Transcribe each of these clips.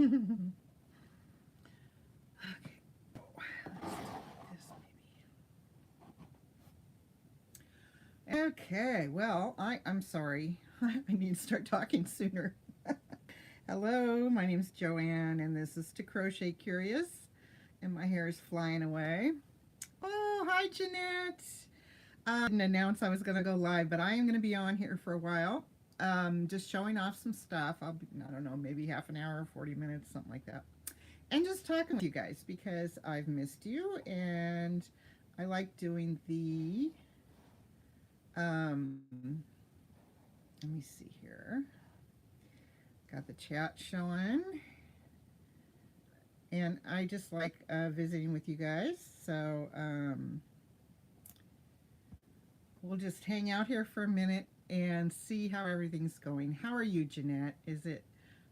Okay. Oh, let's do this maybe. Okay. Well, I'm sorry. I need to start talking sooner. Hello, my name is Joanne, and this is To Crochet Curious, and my hair is flying away. Oh, hi, Jeanette. I didn't announce I was going to go live, but I am going to be on here for a while, just showing off some stuff. I'll be, I don't know, maybe half an hour, 40 minutes, something like that. And just talking with you guys because I've missed you, and I like doing um, let me see here. Got the chat showing. And I just like visiting with you guys. So we'll just hang out here for a minute and see how everything's going. How are you, Jeanette?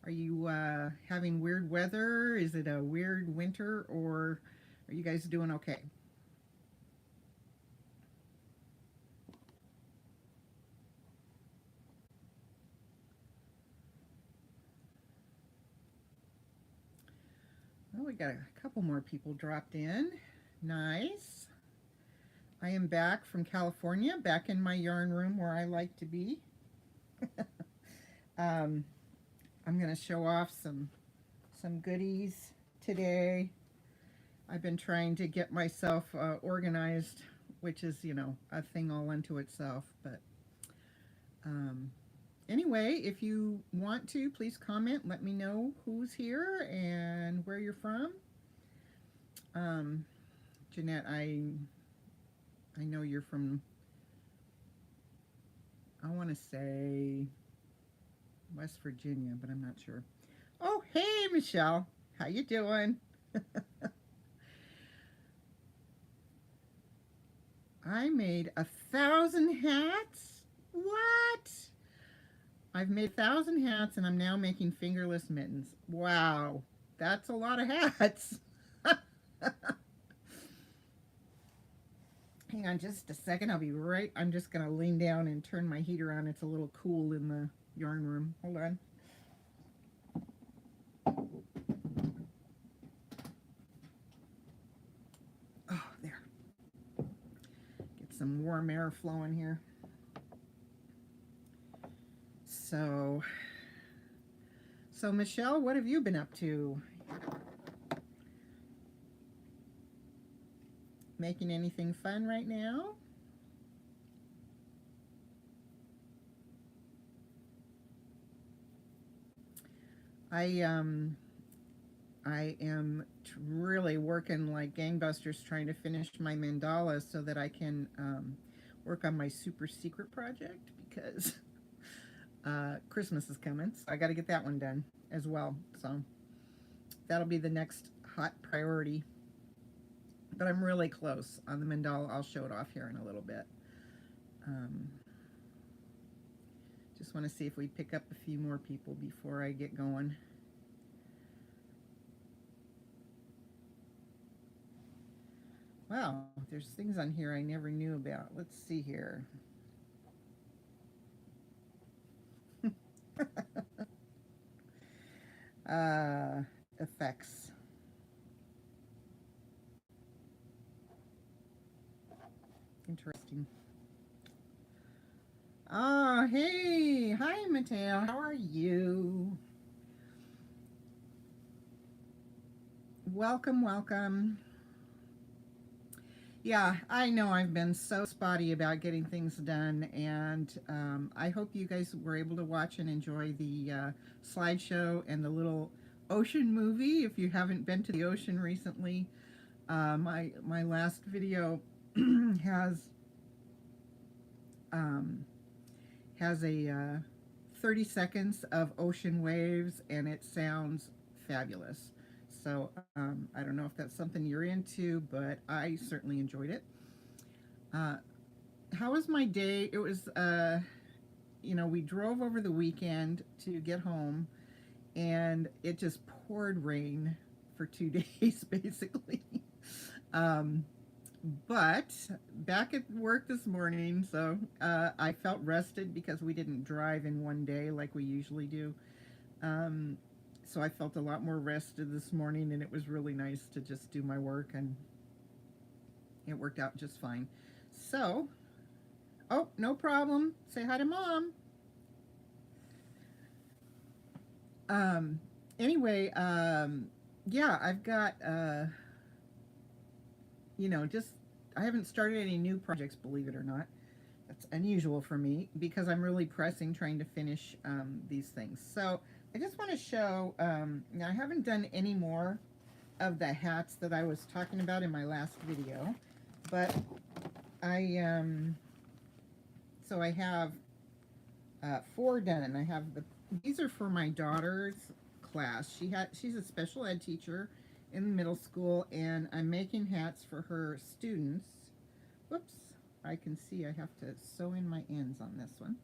Are you having weird weather? Is it a weird winter, or are you guys doing okay? Well, we got a couple more people dropped in. Nice. I am back from California, back in my yarn room where I like to be. um, I'm going to show off some goodies today. I've been trying to get myself organized, which is, a thing all unto itself. But um, anyway, if you want to, please comment. Let me know who's here and where you're from. Um, Jeanette, I know you're from, I want to say West Virginia, but I'm not sure. Oh, hey, Michelle. How you doing? I made 1,000 hats? What? I've made 1,000 hats and I'm now making fingerless mittens. Wow, that's a lot of hats. Hang on just a second, I'll be right. I'm just going to lean down and turn my heater on. It's a little cool in the yarn room. Hold on. Oh, there. Get some warm air flowing here. So, Michelle, what have you been up to? Making anything fun right now? I um I am really working like gangbusters trying to finish my mandala so that I can work on my super secret project because Christmas is coming. So I got to get that one done as well. So that'll be the next hot priority. But I'm really close on the mandala. I'll show it off here in a little bit. Um, just want to see if we pick up a few more people before I get going. Wow, there's things on here I never knew about. Let's see here. uh, Effects. Interesting. Oh, hey. Hi, Mateo. How are you? Welcome, welcome. Yeah, I know I've been so spotty about getting things done, and I hope you guys were able to watch and enjoy the slideshow and the little ocean movie. If you haven't been to the ocean recently, my last video has um, a 30 seconds of ocean waves, and it sounds fabulous. So I don't know if that's something you're into, but I certainly enjoyed it. Uh, how was my day? It was, we drove over the weekend to get home, and it just poured rain for 2 days, basically. um, but back at work this morning, so I felt rested because we didn't drive in one day like we usually do. Um, so I felt a lot more rested this morning, and it was really nice to just do my work, and it worked out just fine. So, oh, no problem. Say hi to Mom. Um, anyway, yeah, I've got, just, I haven't started any new projects, believe it or not. That's unusual for me because I'm really pressing trying to finish these things. So I just want to show, now I haven't done any more of the hats that I was talking about in my last video, but so I have 4 done. I have these are for my daughter's class. She's a special ed teacher in middle school, and I'm making hats for her students. Whoops, I can see I have to sew in my ends on this one.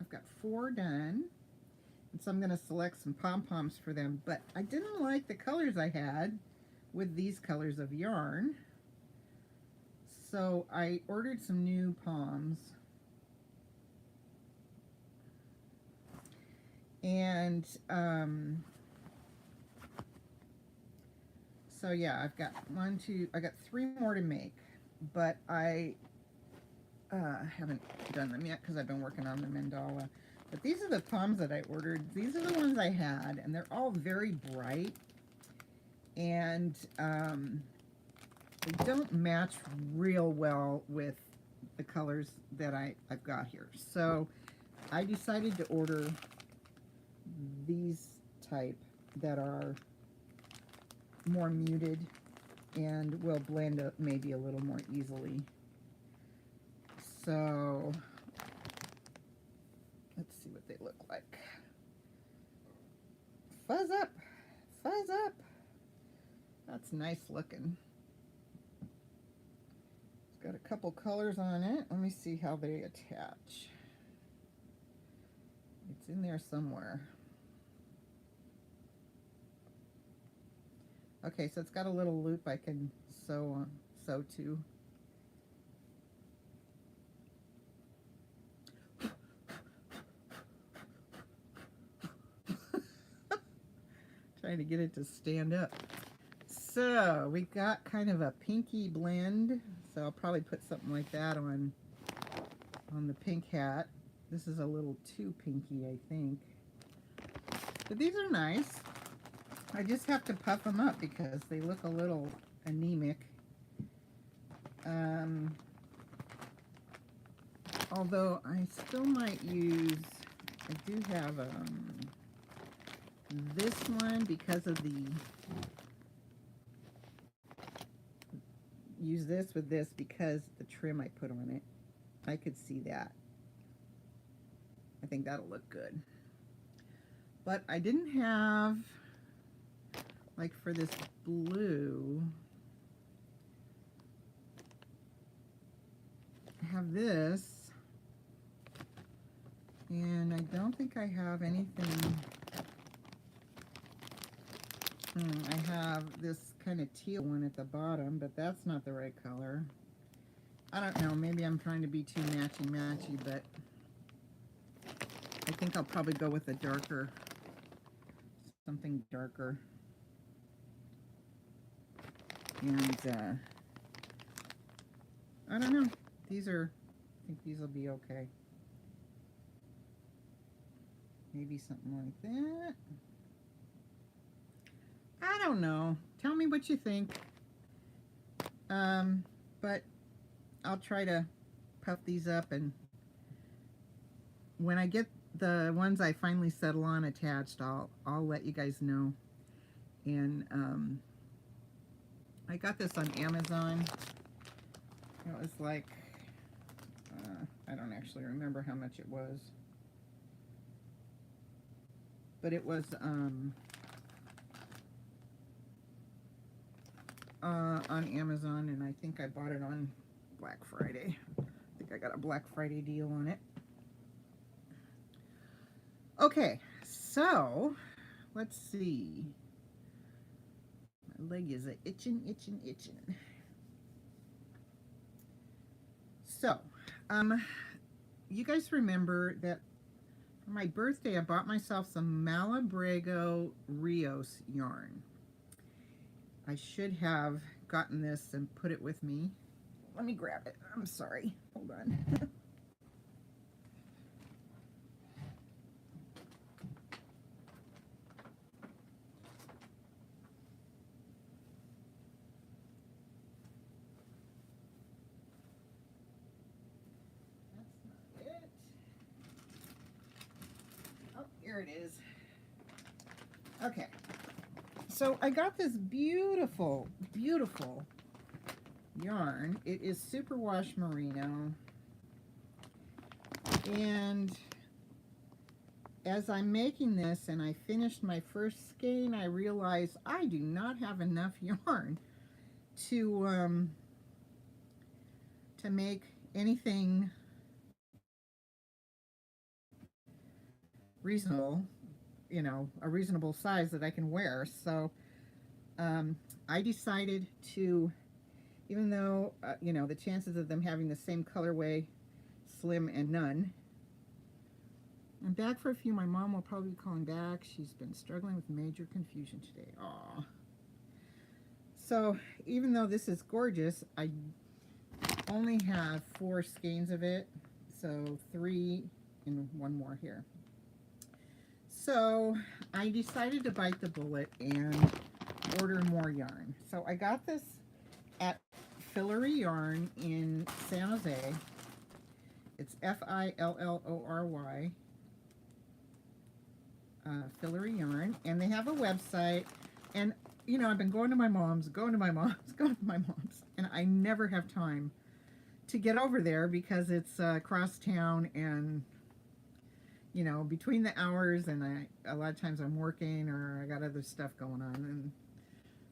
I've got 4 done, and so I'm going to select some pom-poms for them, but I didn't like the colors I had with these colors of yarn, so I ordered some new Poms. And so yeah, I've got I got 3 more to make, but I haven't done them yet because I've been working on the mandala. But these are the Poms that I ordered. These are the ones I had, and they're all very bright, and they don't match real well with the colors that I've got here. So I decided to order these type that are more muted and will blend up maybe a little more easily. So let's see what they look like. Fuzz up, fuzz up. That's nice looking. It's got a couple colors on it. Let me see how they attach. It's in there somewhere. Okay, so it's got a little loop I can sew to. Trying to get it to stand up. So we got kind of a pinky blend, so I'll probably put something like that on the pink hat. This is a little too pinky, I think. But these are nice. I just have to puff them up because they look a little anemic. Although I still might use, I do have this one because of use this with this because the trim I put on it. I could see that. I think that'll look good. But I didn't have, like for this blue, I have this, and I don't think I have anything. I have this kind of teal one at the bottom, but that's not the right color. I don't know, maybe I'm trying to be too matchy-matchy, but I think I'll probably go with a darker, something darker. And I don't know. I think these will be okay. Maybe something like that. I don't know. Tell me what you think. But I'll try to puff these up, and when I get the ones I finally settle on attached, I'll let you guys know. And I got this on Amazon. It was like, I don't actually remember how much it was, but it was on Amazon, and I think I bought it on Black Friday. I think I got a Black Friday deal on it. Okay, so let's see. My leg is itching. So, you guys remember that For my birthday, I bought myself some Malabrigo Rios yarn. I should have gotten this and put it with me. Let me grab it. I'm sorry. Hold on. Here it is. Okay. So I got this beautiful, beautiful yarn. It is superwash merino. And as I'm making this and I finished my first skein, I realized I do not have enough yarn to make anything reasonable, you know, a reasonable size that I can wear. So I decided to, even though, you know, the chances of them having the same colorway, slim and none. I'm back for a few. My mom will probably be calling back. She's been struggling with major confusion today. Aw. So even though this is gorgeous, I only have 4 skeins of it. So 3 and 1 more here. So I decided to bite the bullet and order more yarn. So I got this at Fillory Yarn in San Jose. It's Fillory, Fillory Yarn, and they have a website. And you know, I've been going to my mom's, and I never have time to get over there because it's across town, and you know, between the hours, and a lot of times I'm working or I got other stuff going on, and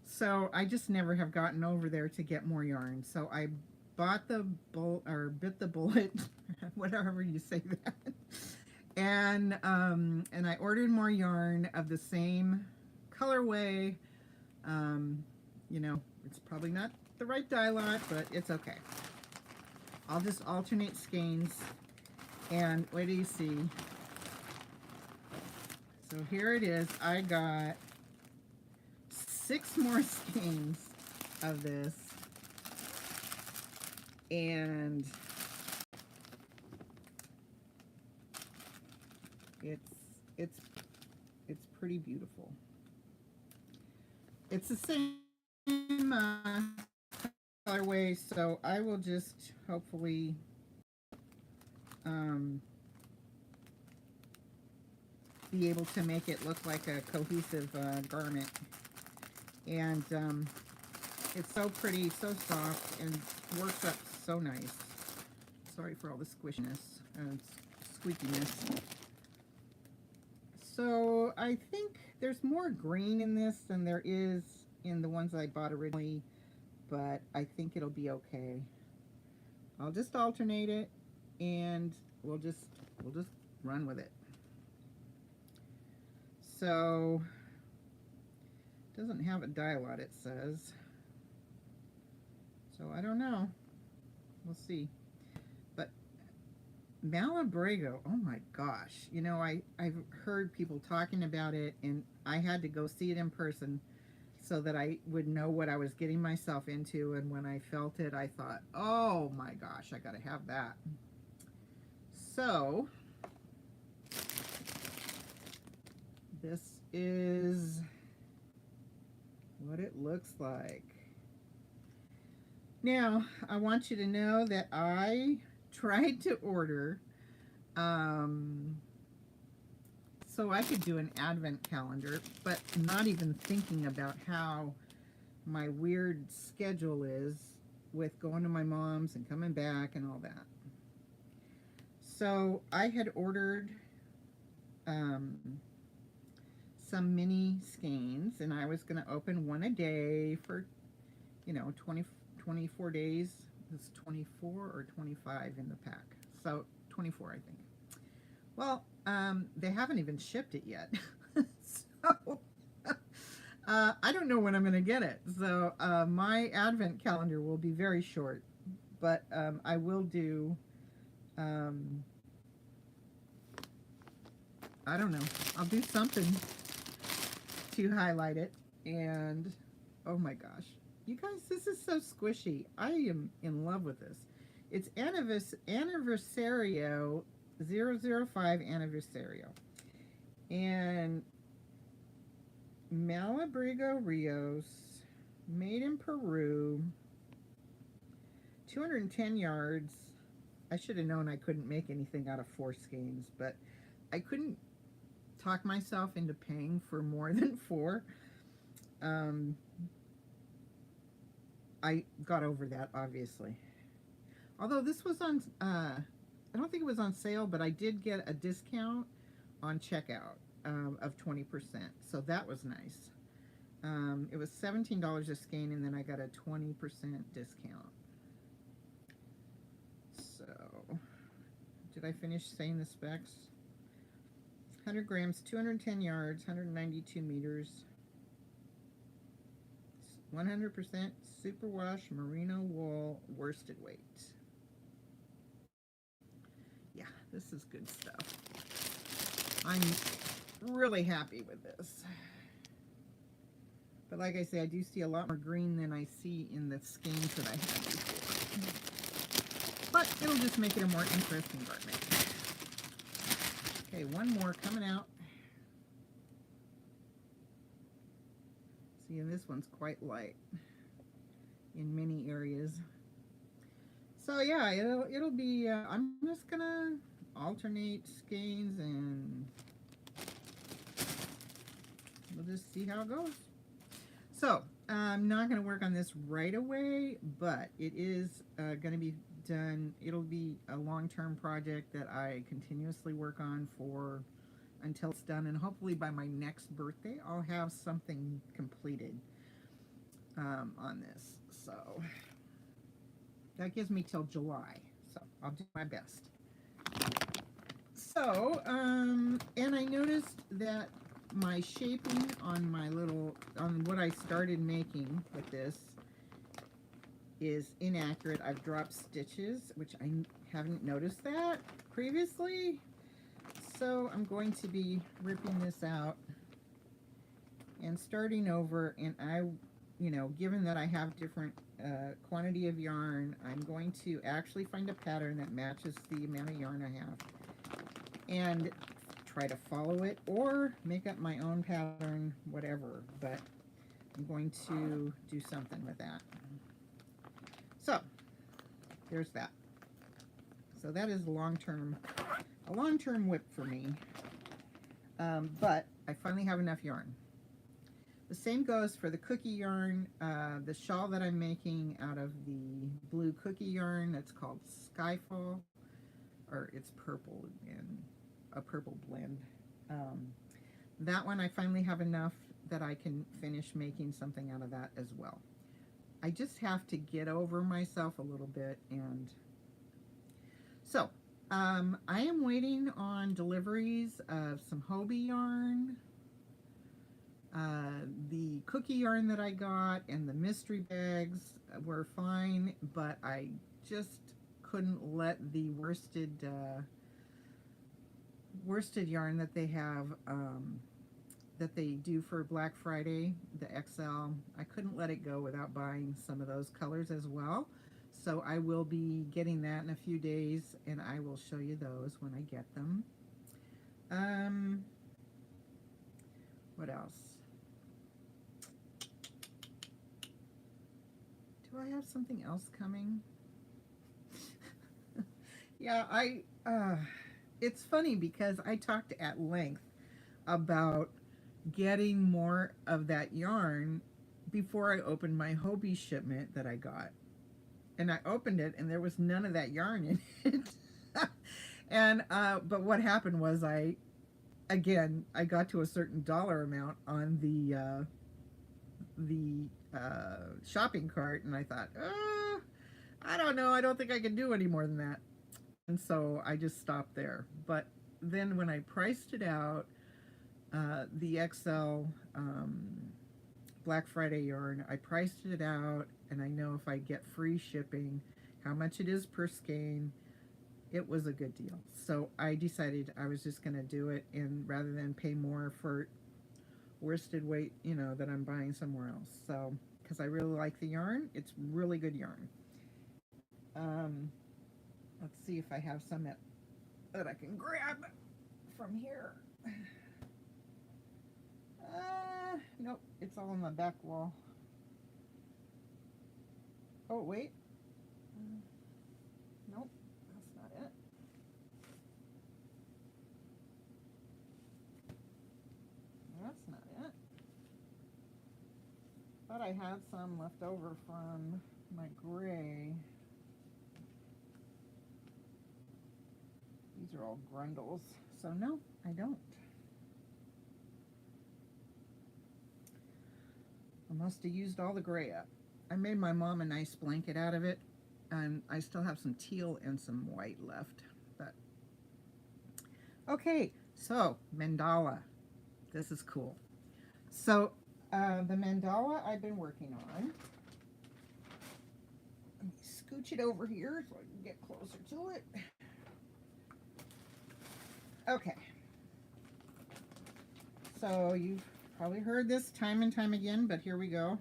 so I just never have gotten over there to get more yarn. So I bought the bit the bullet, whatever you say that, and I ordered more yarn of the same colorway. You know, it's probably not the right dye lot, but it's okay. I'll just alternate skeins, and what do you see? So here it is. I got 6 more skeins of this, and it's pretty beautiful. It's the same colorway, so I will just hopefully be able to make it look like a cohesive garment. And it's so pretty, so soft, and works up so nice. Sorry for all the squishiness and squeakiness. So I think there's more green in this than there is in the ones I bought originally, but I think it'll be okay. I'll just alternate it, and we'll just run with it. So doesn't have a dye lot, it says. So I don't know. We'll see. But Malabrigo, oh my gosh. You know, I've heard people talking about it, and I had to go see it in person so that I would know what I was getting myself into. And when I felt it, I thought, oh my gosh, I gotta have that. So this is what it looks like. Now, I want you to know that I tried to order so I could do an advent calendar, but not even thinking about how my weird schedule is with going to my mom's and coming back and all that. So I had ordered some mini skeins, and I was going to open one a day for, you know, 24 days. It's 24 or 25 in the pack. So 24, I think. Well, they haven't even shipped it yet. So I don't know when I'm going to get it. So my advent calendar will be very short, but I will do I don't know. I'll do something to highlight it. And oh my gosh, you guys, this is so squishy. I am in love with this. It's Anniversario 005 Anniversario. And Malabrigo Rios, made in Peru, 210 yards. I should have known I couldn't make anything out of 4 skeins, but I couldn't talk myself into paying for more than 4. I got over that, obviously. Although this was on, I don't think it was on sale, but I did get a discount on checkout of 20%. So that was nice. It was $17 a skein, and then I got a 20% discount. So, did I finish saying the specs? 100 grams, 210 yards, 192 meters, 100% superwash merino wool, worsted weight. Yeah, this is good stuff. I'm really happy with this. But like I say, I do see a lot more green than I see in the skeins that I had before. But it'll just make it a more interesting garment. Okay, one more coming out. See, and this one's quite light in many areas. So yeah, it'll be, I'm just gonna alternate skeins and we'll just see how it goes. So I'm not gonna work on this right away, but it is gonna be done. It'll be a long-term project that I continuously work on for until it's done, and hopefully by my next birthday I'll have something completed on this. So that gives me till July, so I'll do my best. So and I noticed that my shaping on my little, on what I started making with this is inaccurate. I've dropped stitches, which I haven't noticed that previously. So I'm going to be ripping this out and starting over, and I, you know, given that I have different quantity of yarn, I'm going to actually find a pattern that matches the amount of yarn I have and try to follow it or make up my own pattern, whatever, but I'm going to do something with that. So there's that. So that is a long-term WIP for me. But I finally have enough yarn. The same goes for the cookie yarn, the shawl that I'm making out of the blue cookie yarn that's called Skyfall, or it's purple and a purple blend. That one I finally have enough that I can finish making something out of that as well. I just have to get over myself a little bit, and so I am waiting on deliveries of some Hobie yarn. The cookie yarn that I got and the mystery bags were fine, but I just couldn't let the worsted yarn that they have, that they do for Black Friday, the XL, I couldn't let it go without buying some of those colors as well. So I will be getting that in a few days, and I will show you those when I get them. What else? Do I have something else coming? Yeah, it's funny because I talked at length about getting more of that yarn before I opened my Hobie shipment that I got. And I opened it and there was none of that yarn in it. And but what happened was I got to a certain dollar amount on the shopping cart, and I thought, I don't know, I don't think I can do any more than that. And so I just stopped there. But then when I priced it out, the XL Black Friday yarn, I priced it out, and I know if I get free shipping, how much it is per skein. it was a good deal. So I decided I was just going to do it, and rather than pay more for worsted weight, you know, that I'm buying somewhere else. So, because I really like the yarn, it's really good yarn. Um, let's see if I have some that I can grab from here. Nope, it's all on the back wall. Oh, wait. Nope, that's not it. That's not it. Thought I had some left over from my gray. These are all grundles. So no, I don't. I must have used all the gray up. I made my mom a nice blanket out of it, and I still have some teal and some white left. But okay, so mandala. This is cool. So the mandala I've been working on. Let me scooch it over here so I can get closer to it. Okay. So you've probably heard this time and time again, but here we go.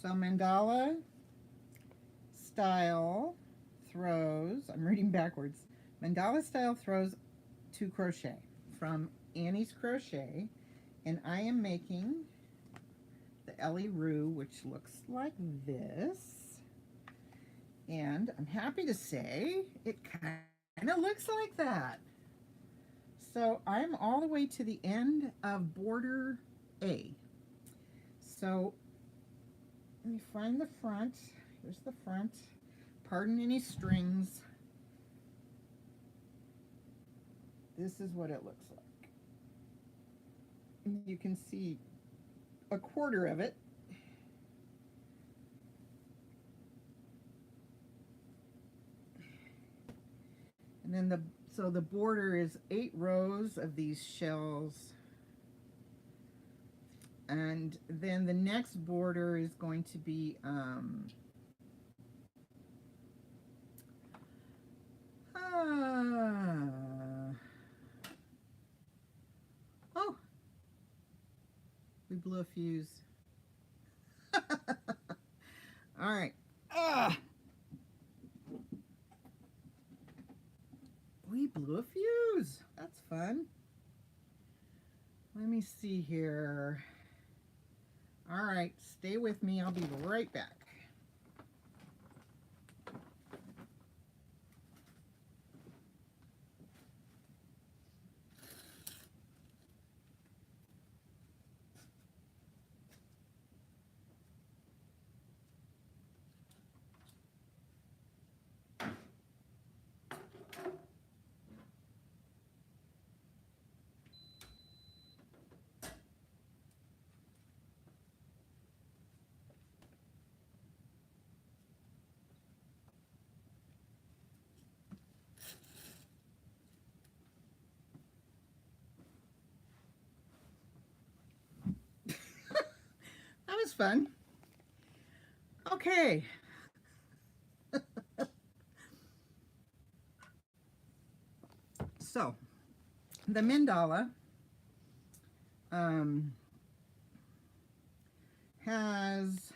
So mandala style throws, I'm reading backwards. Mandala style throws to crochet from Annie's Crochet, and I am making the Ellie Roo, which looks like this. And I'm happy to say it kind of looks like that. So I'm all the way to the end of border A. So let me find the front. Here's the front. Pardon any strings. This is what it looks like. You can see a quarter of it. And then so the border is 8 rows of these shells. And then the next border is going to be oh, we blew a fuse. All right. We blew a fuse. That's fun. Let me see here. All right, stay with me. I'll be right back. That was fun. Okay. So, the mandala has,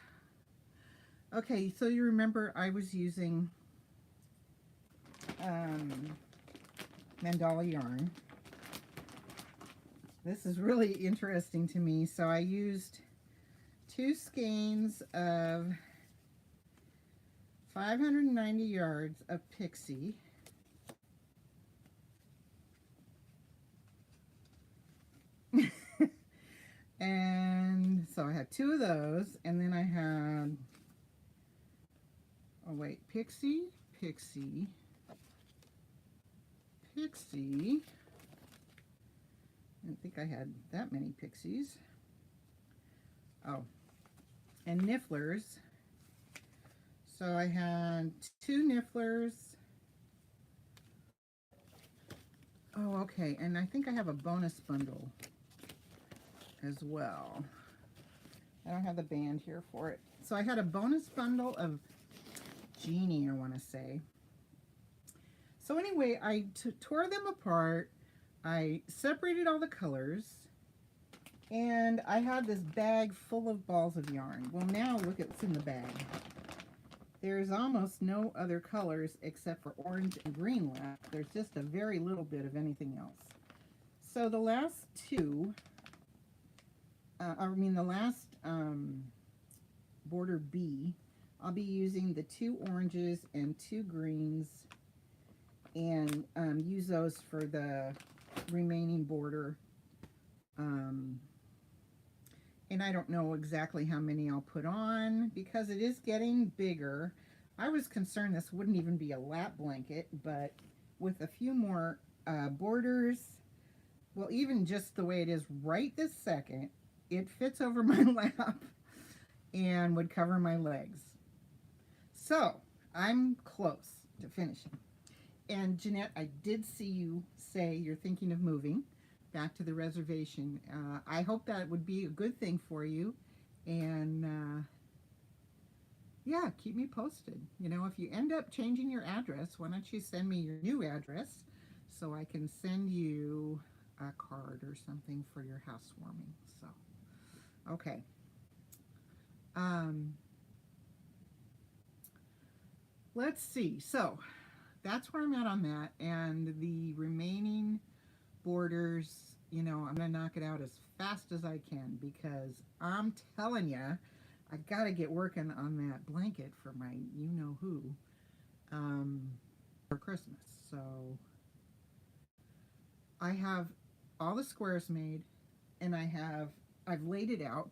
okay, so you remember I was using mandala yarn. This is really interesting to me. So I used 2 skeins of 590 yards of Pixie. And so I had 2 of those, and then I had, oh wait, Pixie. I didn't think I had that many Pixies. Oh, and Nifflers. So I had 2 Nifflers. Oh, okay, and I think I have a bonus bundle as well. I don't have the band here for it. So I had a bonus bundle of Genie, I want to say. So anyway, I tore them apart. I separated all the colors, and I had this bag full of balls of yarn. Well, now look at what's in the bag. There's almost no other colors except for orange and green left. There's just a very little bit of anything else. So the last two, the last border B, I'll be using the 2 oranges and 2 greens, and use those for the remaining border. And I don't know exactly how many I'll put on because it is getting bigger. I was concerned this wouldn't even be a lap blanket, but with a few more borders, well, even just the way it is right this second, it fits over my lap and would cover my legs. So I'm close to finishing. And Jeanette, I did see you say you're thinking of moving back to the reservation. I hope that would be a good thing for you. And yeah, keep me posted. You know, if you end up changing your address, why don't you send me your new address so I can send you a card or something for your housewarming. So, okay. Let's see. So that's where I'm at on that. And the remaining borders, you know, I'm gonna knock it out as fast as I can because I'm telling you, I gotta get working on that blanket for my you-know-who for Christmas. So I have all the squares made, and I've laid it out.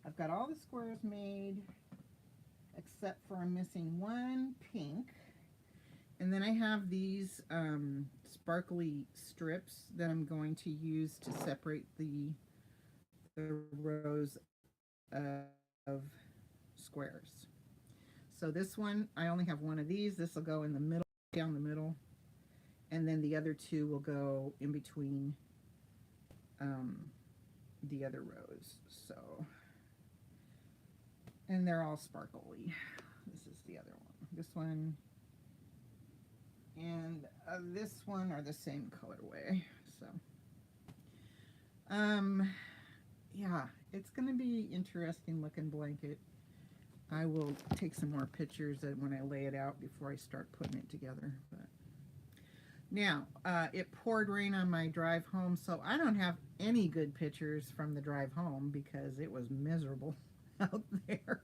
I've got all the squares made except for I'm missing one pink. And then I have these sparkly strips that I'm going to use to separate the rows of squares. So this one, I only have one of these. This will go in the middle, down the middle, and then the other two will go in between the other rows. So, and they're all sparkly. This is the other one. This one and this one are the same colorway. So yeah, it's gonna be interesting looking blanket. I will take some more pictures when I lay it out before I start putting it together. But now it poured rain on my drive home, so I don't have any good pictures from the drive home because it was miserable out there.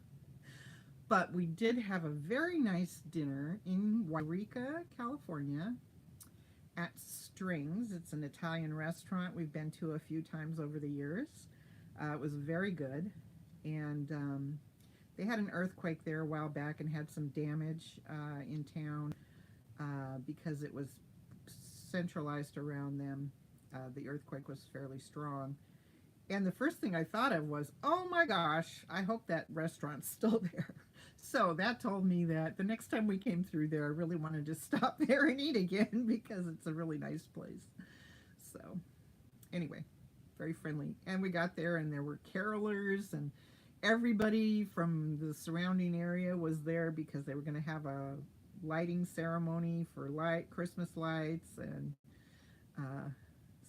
But we did have a very nice dinner in Wairika, California at Strings. It's an Italian restaurant we've been to a few times over the years. It was very good. And they had an earthquake there a while back and had some damage in town because it was centralized around them. The earthquake was fairly strong. And the first thing I thought of was, oh my gosh, I hope that restaurant's still there. So that told me that the next time we came through there, I really wanted to stop there and eat again because it's a really nice place. So anyway, very friendly. And we got there and there were carolers and everybody from the surrounding area was there because they were going to have a lighting ceremony for Christmas lights. And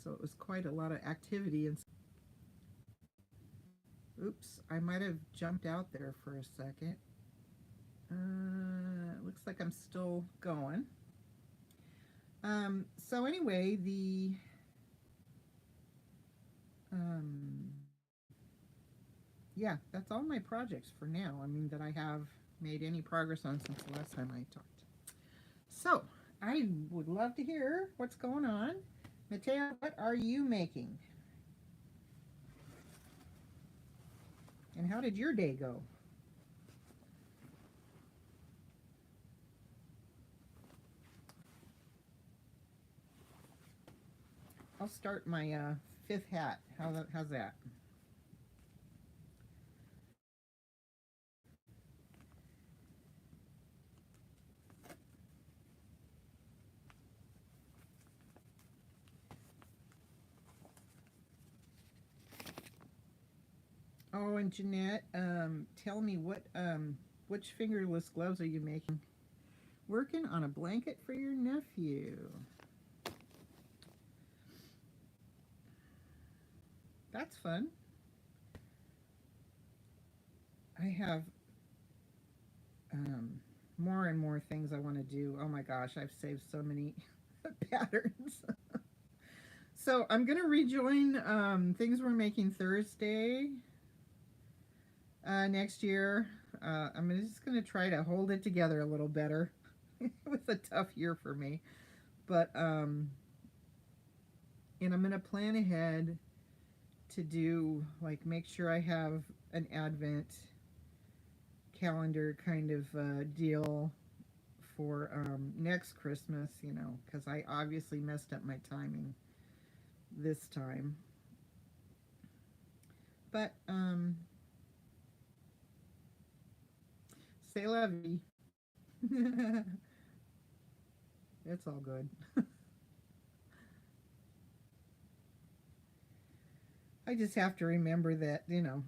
so it was quite a lot of activity. And oops, I might have jumped out there for a second. It looks like I'm still going. So anyway, yeah, that's all my projects for now. I mean, that I have made any progress on since the last time I talked. So I would love to hear what's going on. Mateo, what are you making? And how did your day go? I'll start my fifth hat. How's that? Oh, and Jeanette, tell me which fingerless gloves are you making? Working on a blanket for your nephew. That's fun. I have um, more and more things I want to do. Oh my gosh, I've saved so many patterns. So I'm going to rejoin things we're making Thursday next year. I'm just going to try to hold it together a little better. It was a tough year for me. But, and I'm going to plan ahead to do, like, make sure I have an Advent calendar kind of deal for next Christmas, you know, because I obviously messed up my timing this time. But, c'est la vie. It's all good. I just have to remember that, you know,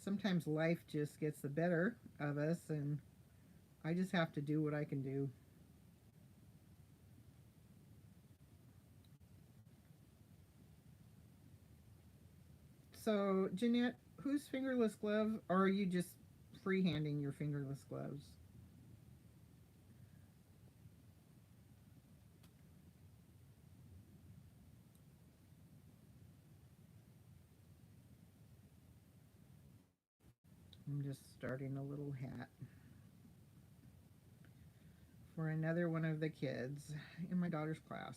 sometimes life just gets the better of us, and I just have to do what I can do. So, Jeanette, whose fingerless glove, or are you just freehanding your fingerless gloves? I'm just starting a little hat for another one of the kids in my daughter's class.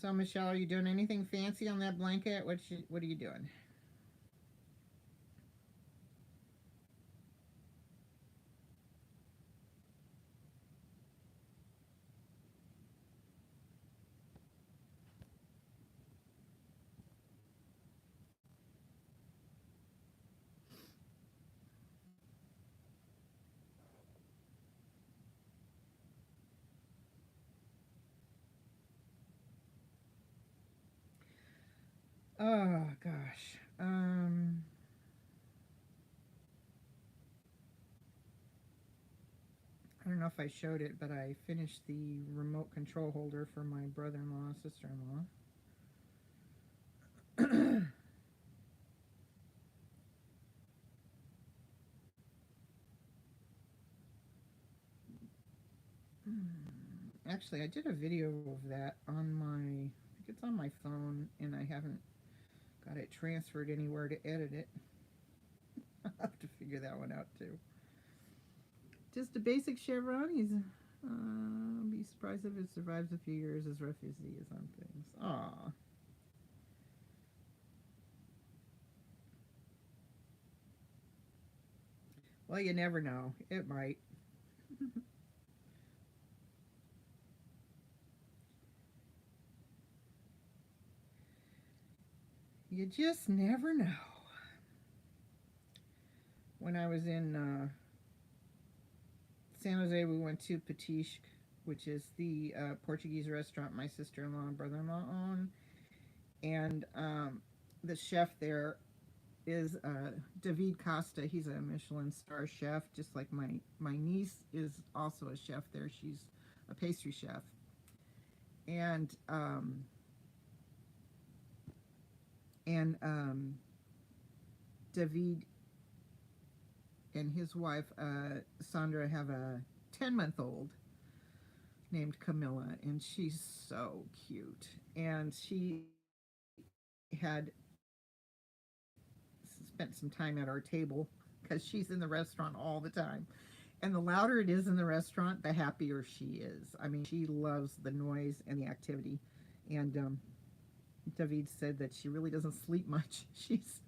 So, Michelle, are you doing anything fancy on that blanket? What are you doing? Oh gosh. I don't know if I showed it, but I finished the remote control holder for my brother-in-law, sister-in-law. Actually, I did a video of that on my, I think it's on my phone, and I haven't got it transferred anywhere to edit it. I'll have to figure that one out too. Just a basic chevron. He's be surprised if it survives a few years as rough as he is on things. Aw. Well, you never know. It might. You just never know. When I was in San Jose, we went to Petiche, which is the Portuguese restaurant my sister-in-law and brother-in-law own. And the chef there is David Costa. He's a Michelin star chef, just like my niece is also a chef there. She's a pastry chef. And David and his wife Sandra have a 10-month-old named Camilla, and she's so cute. And she had spent some time at our table because she's in the restaurant all the time. And the louder it is in the restaurant, the happier she is. I mean, she loves the noise and the activity. And David said that she really doesn't sleep much. She's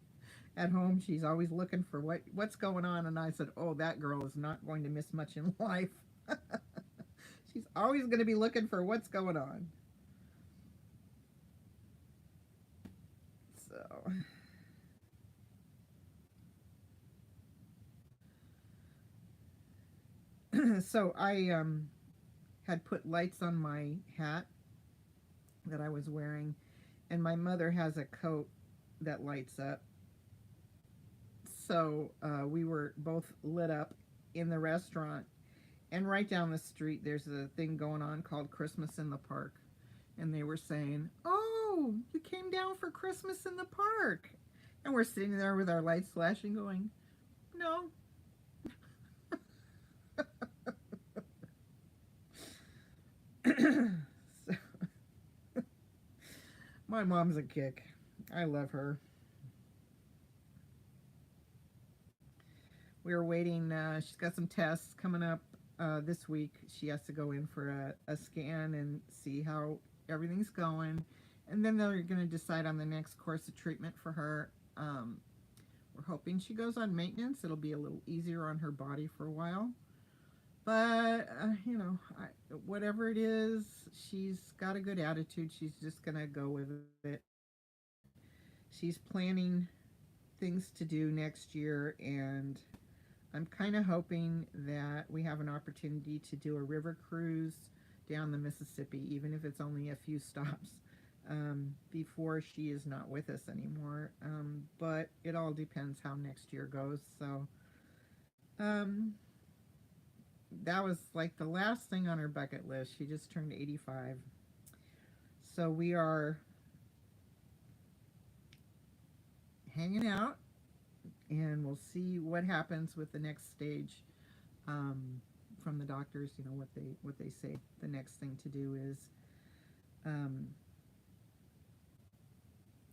at home. She's always looking for what's going on. And I said, "Oh, that girl is not going to miss much in life. She's always going to be looking for what's going on." So, so I had put lights on my hat that I was wearing, and my mother has a coat that lights up. So we were both lit up in the restaurant. And right down the street, there's a thing going on called Christmas in the Park. And they were saying, "Oh, you came down for Christmas in the park." And we're sitting there with our lights flashing, going, "No." So, my mom's a kick. I love her. We were waiting. She's got some tests coming up this week. She has to go in for a scan and see how everything's going. And then they're going to decide on the next course of treatment for her. We're hoping she goes on maintenance. It'll be a little easier on her body for a while. But, whatever it is, she's got a good attitude. She's just going to go with it. She's planning things to do next year, and I'm kind of hoping that we have an opportunity to do a river cruise down the Mississippi, even if it's only a few stops, before she is not with us anymore. But it all depends how next year goes. So um, that was like the last thing on her bucket list. She just turned 85. So we are hanging out, and we'll see what happens with the next stage, from the doctors. What they say the next thing to do is, um,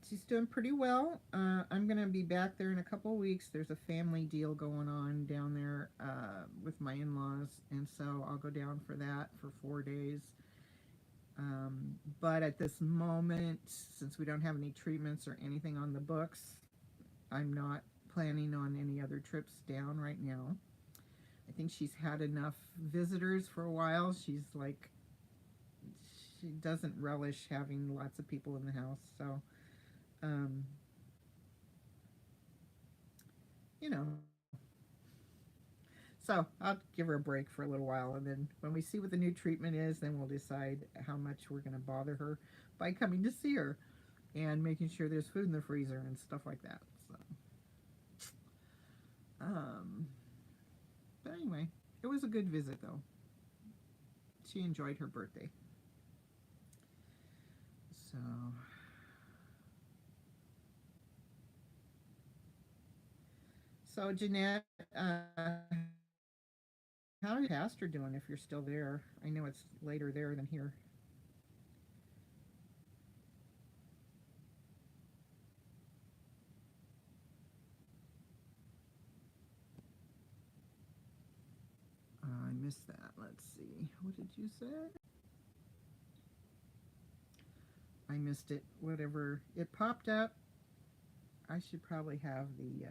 she's doing pretty well. I'm gonna be back there in a couple of weeks. There's a family deal going on down there with my in-laws, and so I'll go down for that for 4 days. But at this moment, since we don't have any treatments or anything on the books, I'm not planning on any other trips down right now. I think she's had enough visitors for a while. She doesn't relish having lots of people in the house. So, um, you know, so I'll give her a break for a little while. And then when we see what the new treatment is, then we'll decide how much we're going to bother her by coming to see her and making sure there's food in the freezer and stuff like that. So, um, but anyway, it was a good visit, though. She enjoyed her birthday. So, Jeanette, how is Pastor doing if you're still there? I know it's later there than here. I missed that. Let's see. What did you say? I missed it. Whatever. It popped up. I should probably have the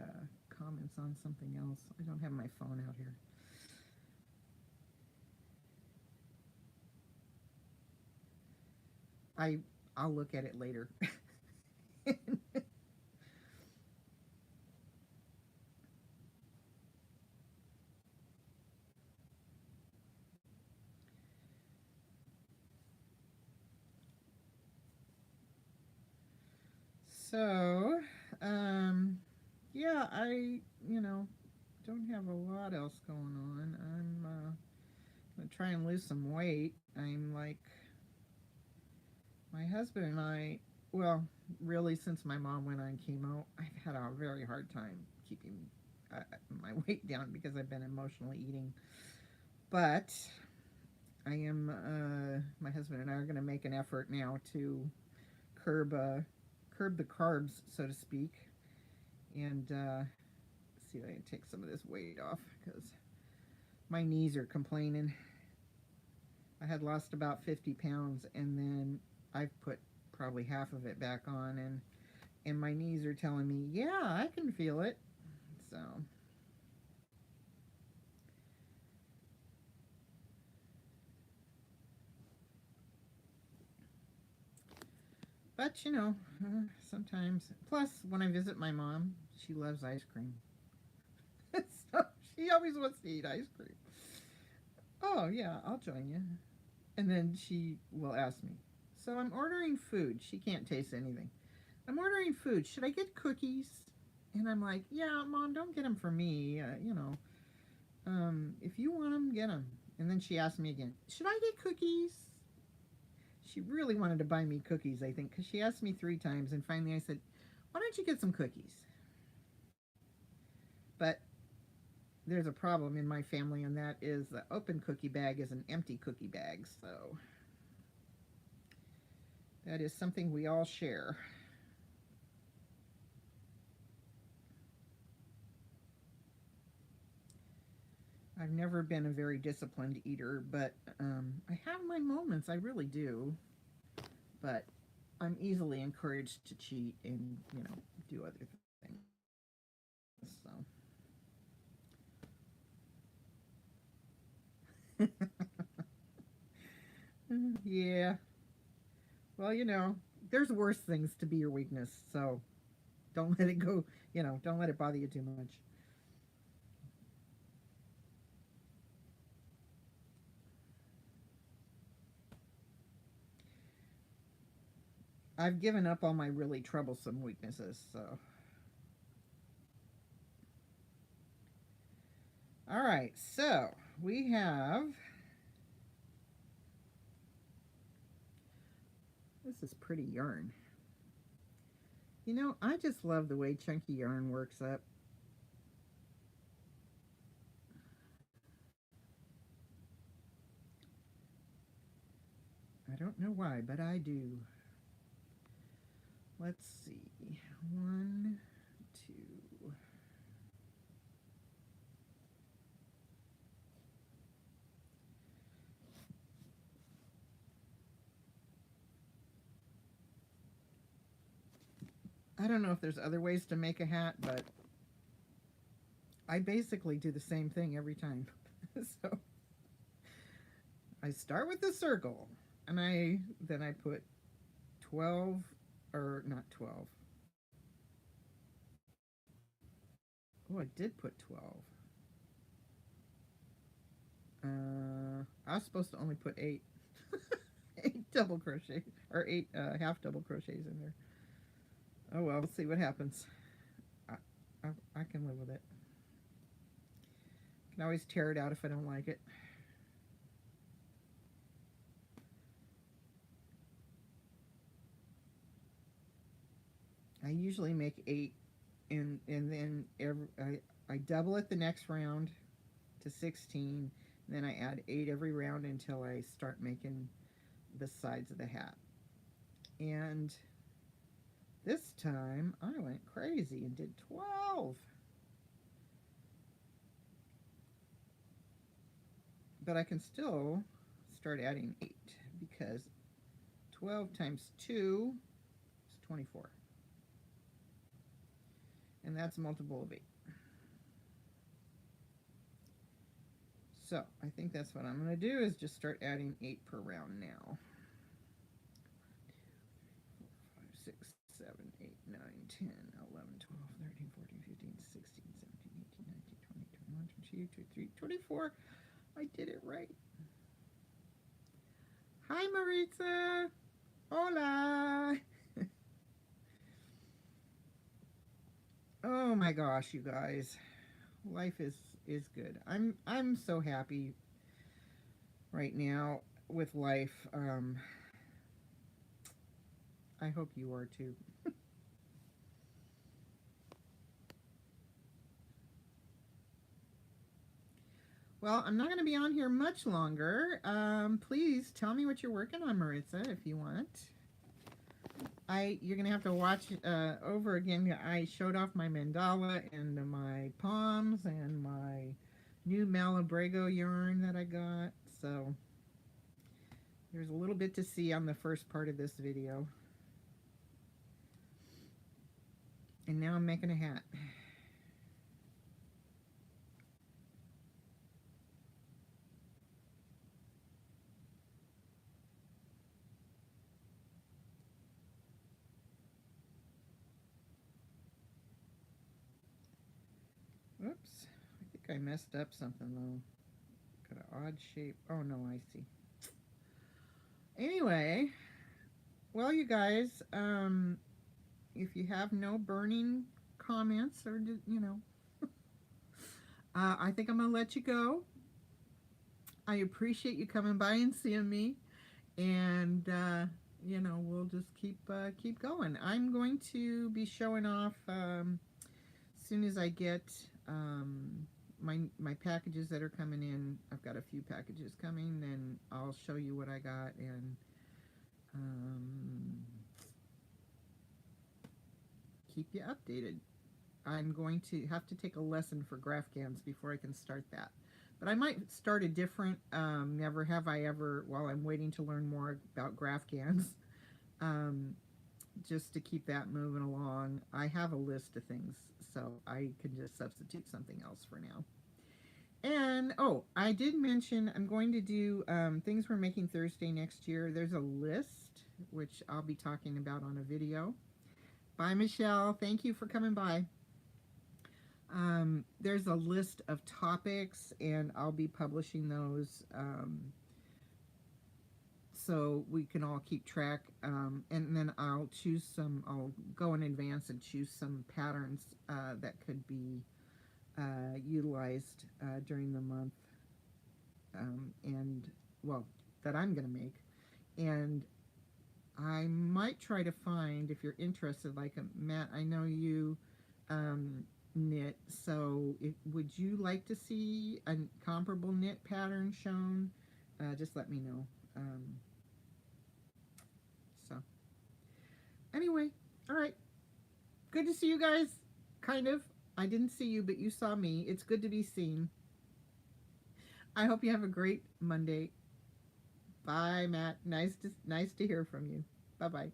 comments on something else. I don't have my phone out here. I I'll look at it later. So, um, yeah, I don't have a lot else going on. I'm gonna try and lose some weight. I'm like, my husband and I, well, really, since my mom went on chemo, I've had a very hard time keeping my weight down because I've been emotionally eating. But my husband and I are going to make an effort now to curb curb the carbs, so to speak, and see if I can take some of this weight off because my knees are complaining. I had lost about 50 pounds, and then I've put probably half of it back on, and my knees are telling me, yeah, I can feel it. So, but sometimes. Plus, when I visit my mom, she loves ice cream, so she always wants to eat ice cream. Oh yeah, I'll join you. And then she will ask me. So I'm ordering food. She can't taste anything. I'm ordering food. Should I get cookies? And I'm like, yeah, Mom, don't get them for me. If you want them, get them. And then she asked me again, should I get cookies? She really wanted to buy me cookies, I think, because she asked me 3 times. And finally I said, why don't you get some cookies? But there's a problem in my family, and that is the open cookie bag is an empty cookie bag. So that is something we all share. I've never been a very disciplined eater, but I have my moments. I really do. But I'm easily encouraged to cheat and, do other things. So, yeah. Well, there's worse things to be your weakness. So don't let it go, don't let it bother you too much. I've given up on my really troublesome weaknesses. So, all right. So we have. This is pretty yarn. I just love the way chunky yarn works up. I don't know why, but I do. Let's see. 1, 2. I don't know if there's other ways to make a hat, but I basically do the same thing every time. So I start with the circle, and then I put 12, or not 12. Oh, I did put 12. I was supposed to only put 8. 8 double crochet, or 8 half double crochets in there. Oh well, we'll see what happens. I, I can live with it. Can always tear it out if I don't like it. I usually make 8, and then I double it the next round to 16. And then I add 8 every round until I start making the sides of the hat. And this time I went crazy and did 12. But I can still start adding 8 because 12 times 2 is 24. And that's a multiple of 8. So I think that's what I'm going to do, is just start adding 8 per round now. 5, 6, 7, 8, 9, 10, 11, 12, 13, 14, 15, 16, 17, 18, 19, 20, 21, 22, 23, 24. I did it right. Hi, Maritza. Hola. Oh my gosh, you guys. Life is good. I'm so happy right now with life. I hope you are too. Well, I'm not going to be on here much longer. Please tell me what you're working on, Maritza, if you want. You're gonna have to watch over again. I showed off my mandala and my Poms and my new Malabrego yarn that I got. So there's a little bit to see on the first part of this video. And now I'm making a hat. Oops, I think I messed up something though. Got an odd shape. Oh no, I see. Anyway, well, you guys, if you have no burning comments or, I think I'm going to let you go. I appreciate you coming by and seeing me. And, we'll just keep going. I'm going to be showing off as soon as I get my packages that are coming in. I've got a few packages coming, and I'll show you what I got and keep you updated. I'm going to have to take a lesson for graph cans before I can start that. But I might start a different, never have I ever, while I'm waiting to learn more about graph cans, just to keep that moving along. I have a list of things, so I can just substitute something else for now. And, oh, I did mention I'm going to do things we're making Thursday next year. There's a list, which I'll be talking about on a video. Bye, Michelle. Thank you for coming by. There's a list of topics, and I'll be publishing those so we can all keep track. And then I'll go in advance and choose some patterns that could be utilized during the month, that I'm going to make. And I might try to find, if you're interested, like Matt, I know you knit, so would you like to see a comparable knit pattern shown? Just let me know. So anyway, all right, good to see you guys. Kind of. I didn't see you, but you saw me. It's good to be seen. I hope you have a great Monday. Bye, Matt. Nice to hear from you. Bye bye.